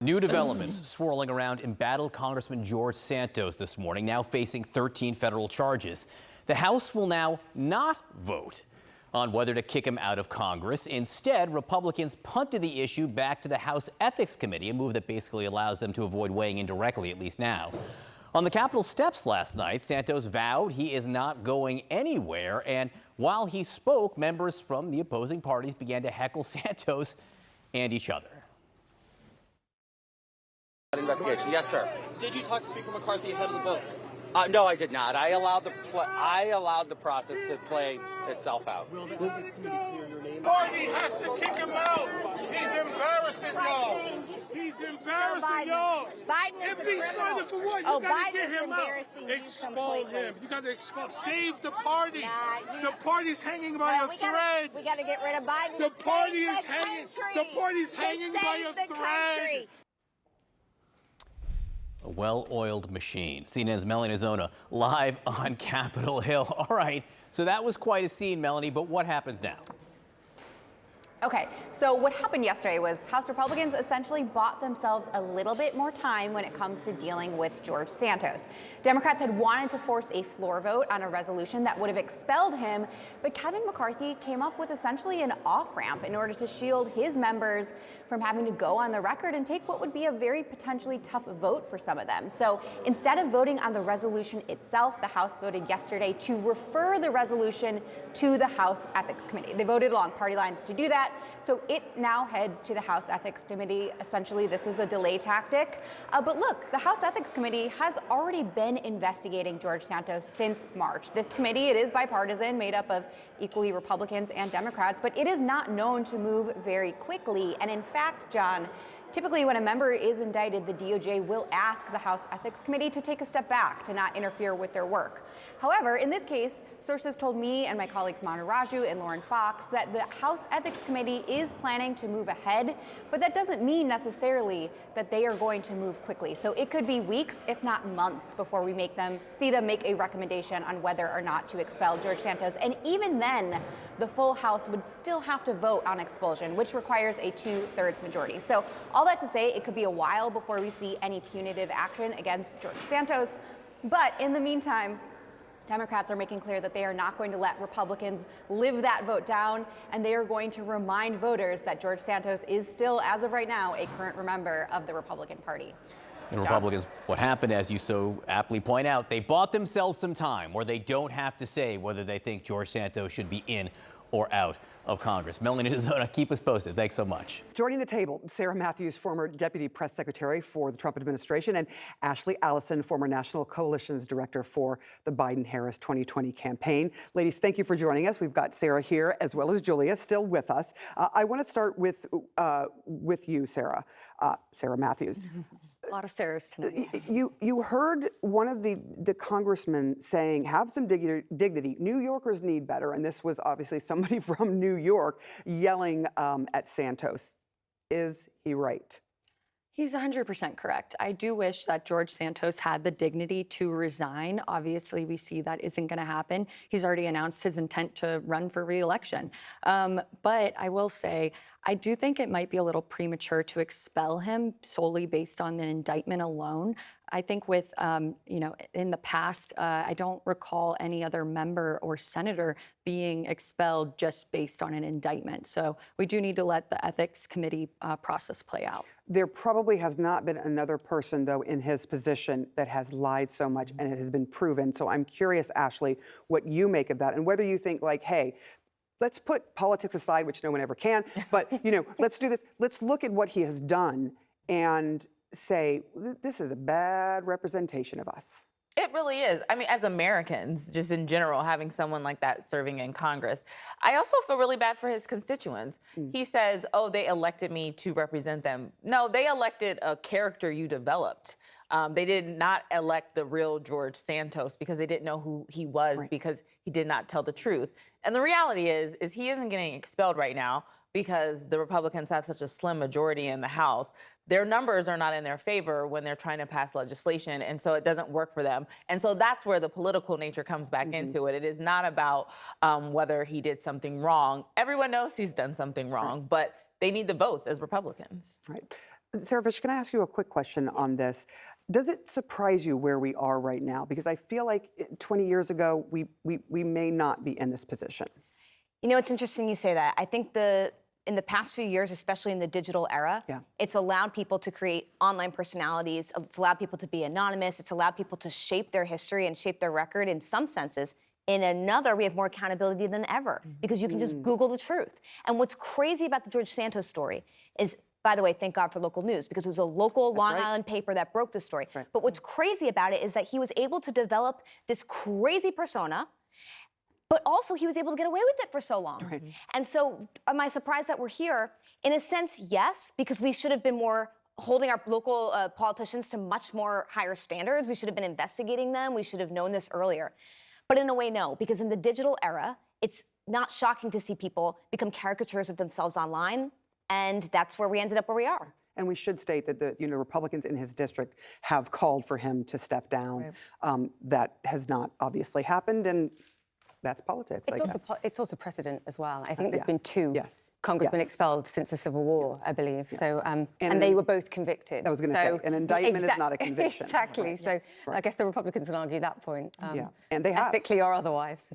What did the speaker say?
New developments swirling around embattled Congressman George Santos this morning, now facing 13 federal charges. The House will now not vote on whether to kick him out of Congress. Instead, Republicans punted the issue back to the House Ethics Committee, a move that basically allows them to avoid weighing in directly, at least now. On the Capitol steps last night, Santos vowed he is not going anywhere. And while he spoke, members from the opposing parties began to heckle Santos and each other. Investigation, yes, sir. Did you talk to Speaker McCarthy ahead of the vote? No, I did not. I allowed the process to play itself out. Will the Ethics Committee clear your name? Party has to kick him out. He's embarrassing y'all. He's embarrassing y'all. Biden is Impeachment for what? You gotta get him out. Expel him. You gotta expel. Save the party. The party's hanging by a thread. We gotta get rid of Biden. The party is hanging. The party's hanging by a thread. A well-oiled machine. CNN's Melanie Zona live on Capitol Hill. All right, so that was quite a scene, Melanie, but what happens now? Okay, so what happened yesterday was House Republicans essentially bought themselves a little bit more time when it comes to dealing with George Santos. Democrats had wanted to force a floor vote on a resolution that would have expelled him, but Kevin McCarthy came up with essentially an off-ramp in order to shield his members from having to go on the record and take what would be a very potentially tough vote for some of them. So instead of voting on the resolution itself, the House voted yesterday to refer the resolution to the House Ethics Committee. They voted along party lines to do that. So it now heads to the House Ethics Committee. Essentially, this was a delay tactic. But look, the House Ethics Committee has already been investigating George Santos since March. This committee, it is bipartisan, made up of equally Republicans and Democrats, but it is not known to move very quickly. And in fact, John, typically when a member is indicted, the DOJ will ask the House Ethics Committee to take a step back, to not interfere with their work. However, in this case, sources told me and my colleagues Manu Raju and Lauren Fox that the House Ethics Committee is planning to move ahead, but that doesn't mean necessarily that they are going to move quickly. So it could be weeks, if not months, before we see them make a recommendation on whether or not to expel George Santos. And even then, the full House would still have to vote on expulsion, which requires a 2/3 majority. So all that to say, it could be a while before we see any punitive action against George Santos. But in the meantime, Democrats are making clear that they are not going to let Republicans live that vote down, and they are going to remind voters that George Santos is still, as of right now, a current member of the Republican Party. The Republicans, what happened, as you so aptly point out, they bought themselves some time where they don't have to say whether they think George Santos should be in or out of Congress. Melanie Zona, keep us posted. Thanks so much. Joining the table, Sarah Matthews, former Deputy Press Secretary for the Trump administration, and Ashley Allison, former National Coalitions Director for the Biden-Harris 2020 campaign. Ladies, thank you for joining us. We've got Sarah here as well as Julia still with us. I want to start with you, Sarah. Sarah Matthews. A lot of Sarahs tonight. You heard one of the congressmen saying, have some dignity. New Yorkers need better. And this was obviously somebody from New York yelling at Santos. Is he right? He's 100% correct. I do wish that George Santos had the dignity to resign. Obviously, we see that isn't going to happen. He's already announced his intent to run for re-election. But I will say, I do think it might be a little premature to expel him solely based on an indictment alone. I think with, in the past, I don't recall any other member or senator being expelled just based on an indictment. So we do need to let the Ethics Committee process play out. There probably has not been another person, though, in his position that has lied so much, and it has been proven. So I'm curious, Ashley, what you make of that, and whether you think, like, hey, let's put politics aside, which no one ever can, but, let's do this. Let's look at what he has done and say, this is a bad representation of us. It really is. I mean, as Americans, just in general, having someone like that serving in Congress, I also feel really bad for his constituents. He says, oh, they elected me to represent them. No, they elected a character you developed. They did not elect the real George Santos because they didn't know who he was, because he did not tell the truth. And the reality is he isn't getting expelled right now because the Republicans have such a slim majority in the House. Their numbers are not in their favor when they're trying to pass legislation, and so it doesn't work for them. And so that's where the political nature comes back into it. It is not about whether he did something wrong. Everyone knows he's done something wrong, but they need the votes as Republicans. Right. Sarah Fish, can I ask you a quick question on this? Does it surprise you where we are right now? Because I feel like 20 years ago, we may not be in this position. You know, it's interesting you say that. I think in the past few years, especially in the digital era, it's allowed people to create online personalities. It's allowed people to be anonymous. It's allowed people to shape their history and shape their record in some senses. In another, we have more accountability than ever because you can just Google the truth. And what's crazy about the George Santos story is, by the way, thank God for local news because it was a local Long Island paper that broke the story. But what's crazy about it is that he was able to develop this crazy persona, but also he was able to get away with it for so long. And so am I surprised that we're here? In a sense, yes, because we should have been more holding our local politicians to much more higher standards. We should have been investigating them. We should have known this earlier. But in a way, no, because in the digital era, it's not shocking to see people become caricatures of themselves online. And that's where we ended up where we are. And we should state that the Republicans in his district have called for him to step down. That has not obviously happened, and that's politics. It's also precedent as well. I think there's been two congressmen expelled since the Civil War, I believe. So, and they were both convicted. I was going to say, an indictment is not a conviction. Exactly. So I guess the Republicans can argue that point. And they have. Ethically or otherwise.